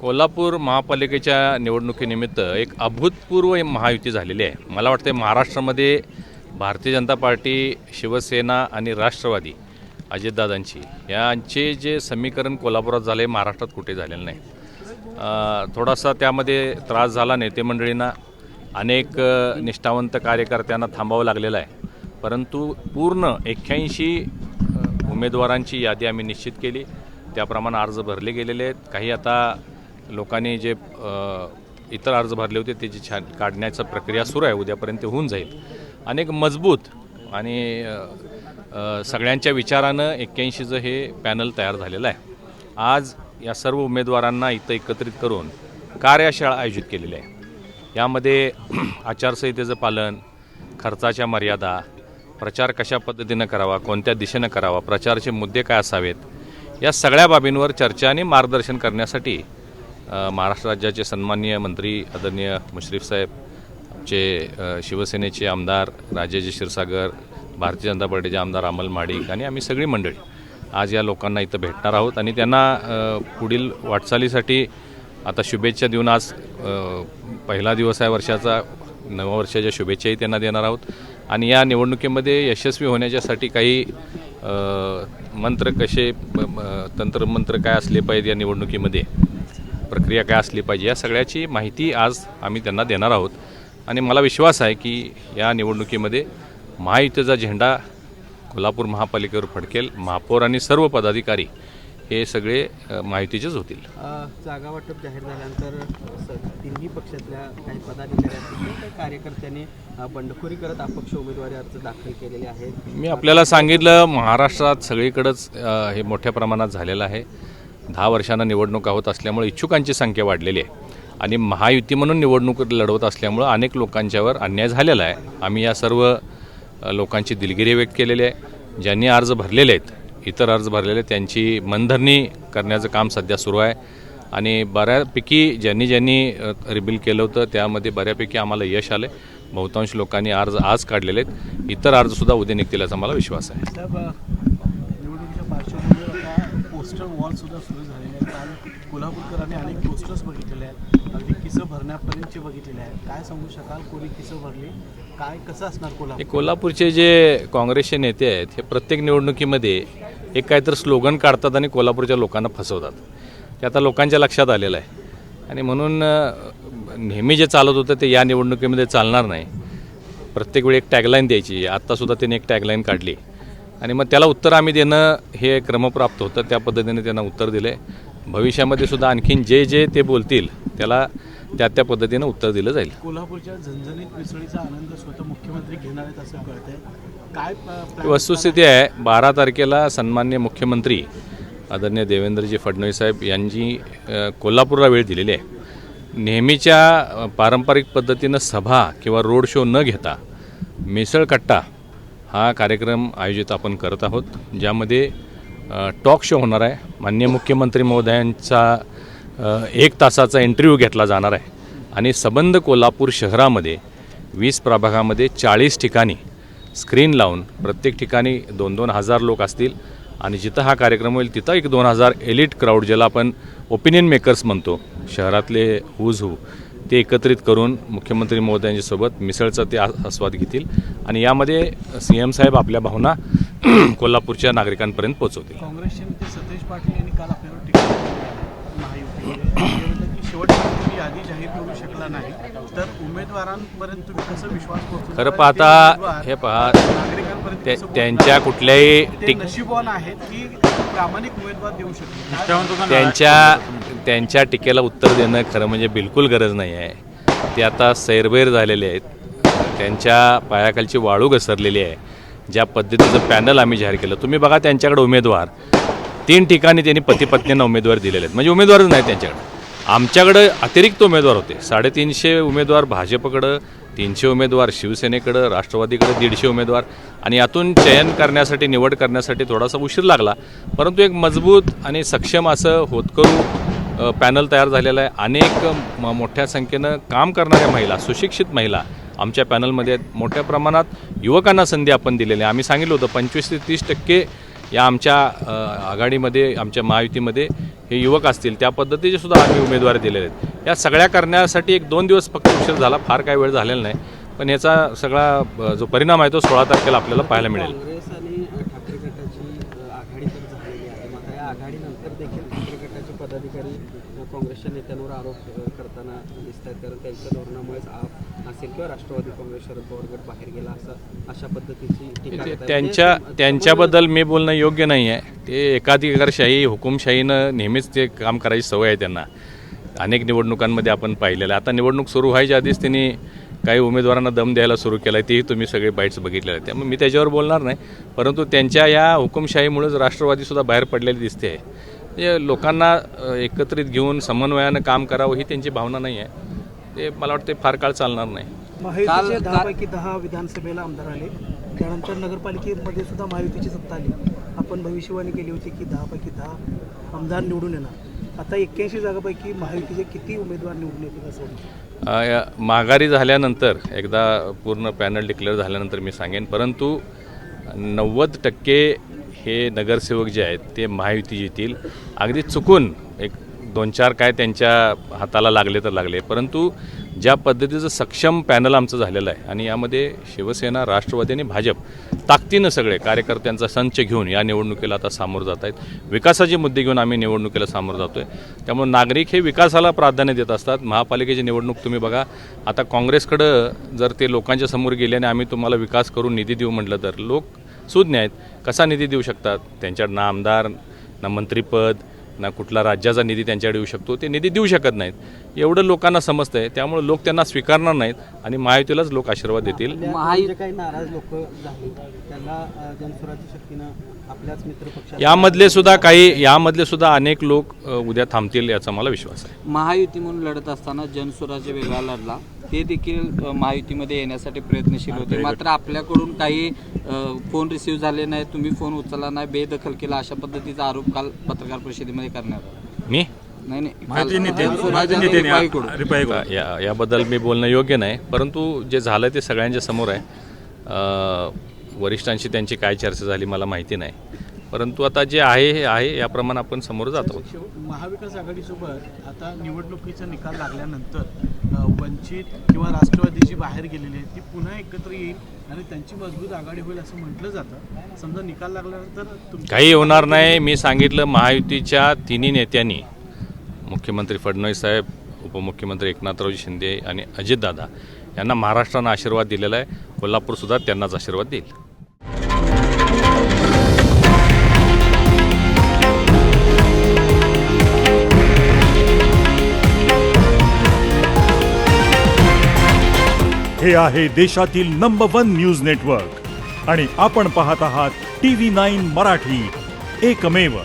कोल्हापूर महापालिकेच्या निवडणुकीनिमित्त एक अभूतपूर्व महायुती झालेली आहे। मला वाटते महाराष्ट्रामध्ये भारतीय जनता पार्टी, शिवसेना आणि राष्ट्रवादी अजितदादांची यांचे जे समीकरण कोल्हापुरात झाले महाराष्ट्रात कुठे झालेलं नाही। थोडासा त्यामध्ये त्रास झाला नेते मंडळींना, अनेक निष्ठावंत कार्यकर्त्यांना थांबावं लागलेलं आहे। परंतु पूर्ण 81 उमेदवारांची यादी आम्ही निश्चित केली, त्याप्रमाणे अर्ज भरले गेलेले आहेत। काही आता लोकांनी जे इतर अर्ज भरले होते त्याची काढण्याची प्रक्रिया सुरू आहे, उद्यापर्यंत होऊन जाईल। अनेक मजबूत आणि सगळ्यांच्या विचारानं 81चं हे पॅनल तयार झालेलं आहे। आज या सर्व उमेदवारांना इथं एकत्रित करून कार्यशाळा आयोजित केलेली आहे। यामध्ये आचारसंहितेचं पालन, खर्चाच्या मर्यादा, प्रचार कशा पद्धतीनं करावा, कोणत्या दिशेनं करावा, प्रचाराचे मुद्दे काय असावेत, या सगळ्या बाबींवर चर्चा आणि मार्गदर्शन करण्यासाठी महाराष्ट्र राज्याचे सन्माननीय मंत्री आदरणीय मुश्रीफ साहेब, आमचे शिवसेनेचे आमदार राजेश क्षीरसागर, भारतीय जनता पार्टीचे आमदार अमल माडिक आणि आम्ही सगळी मंडळी आज या लोकांना इथं भेटणार आहोत आणि त्यांना पुढील वाटचालीसाठी आता शुभेच्छा देऊन आज पहिला दिवस आहे वर्षाचा, नवं वर्षाच्या शुभेच्छाही त्यांना देणार आहोत। आणि या निवडणुकीमध्ये यशस्वी होण्याच्यासाठी काही मंत्र कसे, तंत्रमंत्र काय असले पाहिजे, या निवडणुकीमध्ये प्रक्रिया काय असली पाहिजे, या सगळ्याची माहिती आज आम्ही त्यांना देणार आहोत। आणि मला विश्वास आहे की या निवडणुकीमध्ये महायुतीचा झेंडा कोल्हापूर महापालिकेवर फडकेल। महापौर आणि सर्व पदाधिकारी हे सगळे माहितीचेच होतील। जागा वाटप जाहीर झाल्यानंतर तिन्ही पक्षातल्या काही पदाधिकाऱ्यांनी, काही कार्यकर्त्यांनी बंडखोरी करत अपक्ष उमेदवारी अर्ज दाखल केलेले आहेत। मी आपल्याला सांगितलं, महाराष्ट्रात सगळीकडेच हे मोठ्या प्रमाणात झालेलं आहे। 10 वर्षांना निवडणुका होत असल्यामुळे इच्छुकांची संख्या वाढलेली आहे आणि महायुती म्हणून निवडणूक लढवत असल्यामुळे अनेक लोकांच्यावर अन्याय झालेला आहे। आम्ही या सर्व लोकांची दिलगिरी व्यक्त केलेली आहे। ज्यांनी अर्ज भरलेले आहेत, इतर अर्ज भरलेले, त्यांची मनधरणी करण्याचं काम सध्या सुरू आहे आणि बऱ्यापैकी ज्यांनी रिबिल केलं होतं त्यामध्ये बऱ्यापैकी आम्हाला यश आलं आहे। बहुतांश लोकांनी अर्ज आज काढलेले आहेत, इतर अर्जसुद्धा उद्या निघतील याचा मला विश्वास आहे। निवडणुकीच्या पार्श्वभूमीवर पोस्टर वॉल सुद्धा सुरू झालेले आहेत। काल कोल्हापूरकरांनी अनेक पोस्टर्स बघितलेले आहेत, अगदी किस्से भरण्यापर्यंतचे बघितलेले आहेत। काय सांगू शकाल, कोणी किस्से भरले, काय कसं असणार कोल्हापूर? कोल्हापूरचे जे काँग्रेसचे नेते आहेत हे प्रत्येक निवडणुकीमध्ये एक काहीतरी स्लोगन काढतात आणि कोल्हापूरच्या लोकांना फसवतात। ते आता लोकांच्या लक्षात आलेलं आहे आणि म्हणून नेहमी जे चालत होतं ते या निवडणुकीमध्ये चालणार नाही। प्रत्येक वेळी एक टॅगलाईन द्यायची, आत्तासुद्धा त्यांनी एक टॅगलाईन काढली आणि मग त्याला उत्तर आम्ही देणं हे क्रमप्राप्त होतं, त्या पद्धतीने त्यांना उत्तर दिले। भविष्यामध्ये सुद्धा आणखीन जे ते बोलतील त्याला त्या पद्धतीनं उत्तर दिलं जाईल। कोल्हापूरच्या झणझणीत मिसळीचा आनंद स्वतः मुख्यमंत्री घेणार आहेत असं कळतंय, काय वस्तुस्थिती आहे? 12 तारखेला सन्माननीय मुख्यमंत्री आदरणीय देवेंद्रजी फडणवीस साहेब यांनी कोल्हापूरला वेळ दिलेली आहे। नेहमीच्या पारंपरिक पद्धतीनं सभा किंवा रोड शो न घेता मिसळ कट्टा हा कार्यक्रम आयोजित आपण करत आहोत, ज्यामध्ये टॉक शो होणार आहे। माननीय मुख्यमंत्री महोदयांचा 1 तासाचा इंटरव्ह्यू घेतला जाणार आहे आणि सबंध कोल्हापूर शहरामध्ये 20 प्रभागामध्ये 40 ठिकाणी स्क्रीन लावून प्रत्येक ठिकाणी 2-2 हजार लोक असतील आणि जिथं हा कार्यक्रम होईल तिथं 1-2 हजार एलिट क्राऊड, ज्याला आपण ओपिनियन मेकर्स म्हणतो, शहरातले हुज हू, ते एकत्रित करून मुख्यमंत्री महोदयांच्यासोबत मिसळचा ते आस्वाद घेतील आणि यामध्ये CM साहेब आपल्या भावना कोल्हापूरच्या नागरिकांपर्यंत पोहोचवतील। काँग्रेसचे नेते सतेज पाटील यांनी काल आपल्यावर टीका केली, शेवटपर्यंत यादी जाहीर करू शकला नाही, तर उमेदवारांपर्यंत तुम्ही कसं विश्वास पोहोचवता? खरं पाहता हे पहा, त्यांच्या कुठल्याही नशीबवान आहेत की प्रामाणिक उमेदवार देऊ शकतात, त्यांच्या टीकेला उत्तर देणं खरं म्हणजे बिलकुल गरज नाही आहे। ते आता सैरभैर झालेले आहेत, त्यांच्या पायाखालची वाळू घसरलेली आहे। ज्या पद्धतीचं पॅनल आम्ही जाहीर केलं, तुम्ही बघा त्यांच्याकडे उमेदवार 3 ठिकाणी त्यांनी पती पत्नींना उमेदवार दिलेले आहेत, म्हणजे उमेदवारच नाही त्यांच्याकडे। आमच्याकडं अतिरिक्त उमेदवार होते, 350 उमेदवार भाजपकडं, 300 उमेदवार शिवसेनेकडं, राष्ट्रवादीकडं 150 उमेदवार आणि यातून चयन करण्यासाठी, निवड करण्यासाठी थोडासा उशीर लागला, परंतु एक मजबूत आणि सक्षम असं होतकरू पॅनल तयार झालेलं आहे। अनेक मोठ्या संख्येनं काम करणाऱ्या महिला, सुशिक्षित महिला आमच्या पॅनलमध्ये मोठ्या प्रमाणात युवकांना संधी आपण दिलेली आहे। आम्ही सांगितलं होतं 25 ते 30% या आमच्या आघाडीमध्ये आमच्या महायुतीमध्ये हे युवक असतील त्या पद्धतीचे सुद्धा आम्ही उमेदवार दिलेले आहेत. या सगळ्या करण्यासाठी 1-2 दिवस फक्त उशीर झाला, फार काही वेळ झालेला नाही, पण याचा सगळा जो परिणाम आहे तो 16 तारखेला आपल्याला पाहायला मिळेल. काँग्रेस आणि ठाकरे गटाची आघाडी तर झालेली आहे, मात्र या आघाडीनंतर देखील ठाकरे गटाचे पदाधिकारी काँग्रेसच्या नेत्यांवर आरोप करताना दिसत आहेत, कारण त्यांच्या धोरणामुळेच आप असेल किंवा राष्ट्रवादी काँग्रेस शरद पवार गट बाहेर गेला अशा पद्धतीची टीका करत आहेत. त्यांच्याबद्दल मी बोलणं योग्य नाही आहे. ते एकाधिकारशाही हुकुमशाहीनं नेहमीच ते काम करायची सवय आहे त्यांना. अनेक निवडणुकांमध्ये आपण पाहिलेलं आहे. आता निवडणूक सुरू व्हायच्या आधीच त्यांनी काही उमेदवारांना दम द्यायला सुरू केला आहे, तेही तुम्ही सगळे बाईट्स बघितलेले आहेत. त्यामुळे मी त्याच्यावर बोलणार नाही, परंतु त्यांच्या या हुकुमशाहीमुळेच राष्ट्रवादीसुद्धा बाहेर पडलेली दिसते आहे. म्हणजे लोकांना एकत्रित घेऊन समन्वयानं काम करावं ही त्यांची भावना नाही आहे. ते मला वाटते फार काळ चालणार नाही. महायुतीचे 10 पैकी 10 विधानसभेला आमदार आले, त्यानंतर नगरपालिकेमध्ये सुद्धा महायुतीची सत्ता आली. आपण भविष्यवाणी केली होती की 10 पैकी 10 आमदार निवडून येणार. आता 81 जागापैकी महायुतीचे किती उमेदवार निवडून येतील असं वाटतं? माघारी झाल्यानंतर एकदा पूर्ण पॅनल डिक्लेअर झाल्यानंतर मी सांगेन, परंतु 90% हे नगरसेवक जे आहेत ते महायुती येतील. अगदी चुकून 1-2-4 काय त्यांच्या हाताला लागले तर लागले, परंतु ज्या पद्धतीचं सक्षम पॅनल आमचं झालेलं आहे आणि यामध्ये शिवसेना, राष्ट्रवादी आणि भाजप ताकदीनं सगळे कार्यकर्त्यांचा संच घेऊन या निवडणुकीला आता सामोरं जात आहेत. विकासाचे मुद्दे घेऊन आम्ही निवडणुकीला सामोरं जातो आहे. त्यामुळे नागरिक हे विकासाला प्राधान्य देत असतात. महापालिकेची निवडणूक तुम्ही बघा, आता काँग्रेसकडं जर ते लोकांच्या समोर गेले आणि आम्ही तुम्हाला विकास करून निधी देऊ म्हटलं तर लोक सुज्ञ आहेत. कसा निधी देऊ शकतात? त्यांच्याकडे ना आमदार, ना मंत्रिपद, ना कुठला राज्याचा निधी त्यांच्याकडे येऊ शकतो. ते निधी देऊ शकत नाहीत, एवढं लोकांना समजतं आहे. त्यामुळे लोक त्यांना स्वीकारणार नाहीत आणि महायुतीलाच लोक आशीर्वाद देतील. जे काही नाराज लोक झाले त्यांना जनस्वराज्य शक्तीनं आपल्याच मित्रपक्षात यामधले सुद्धा अनेक लोक उद्या थांबतील याचा मला विश्वास आहे. महायुती म्हणून लढत असताना जनस्वराज्य वेगळा लढला, ते देखील महायुतीमध्ये येण्यासाठी प्रयत्नशील होते, मात्र आपल्याकडून काही फोन रिसीव्ह झाले नाही, तुम्ही फोन उचलला नाही, बेदखल केला, अशा पद्धतीचा आरोप काल पत्रकार परिषदेमध्ये करण्यात आला. मी याबद्दल मी बोलणं योग्य नाही, परंतु जे झालं ते सगळ्यांच्या समोर आहे. वरिष्ठांशी त्यांची काय चर्चा झाली मला माहिती नाही, परंतु आता जे आहे हे आहे, याप्रमाणे आपण समोर जात आहोत. महाविकास आघाडीसोबत आता निवडणुकीचा निकाल लागल्यानंतर वंचित किंवा राष्ट्रवादी जी बाहेर गेलेली आहे ती पुन्हा एकत्र येईल आणि त्यांची मजबूत आघाडी होईल असं म्हटलं जातं. समजा निकाल लागल्यानंतर काही होणार नाही. मी सांगितलं, महायुतीच्या तिन्ही नेत्यांनी, मुख्यमंत्री फडणवीस साहेब, उपमुख्यमंत्री एकनाथरावजी शिंदे आणि अजितदादा यांना महाराष्ट्रानं आशीर्वाद दिलेला आहे. कोल्हापूरसुद्धा त्यांनाच आशीर्वाद देईल. हे आहे देशातील नंबर 1 न्यूज नेटवर्क आणि आपण पाहत आहात TV9 मराठी, एकमेव.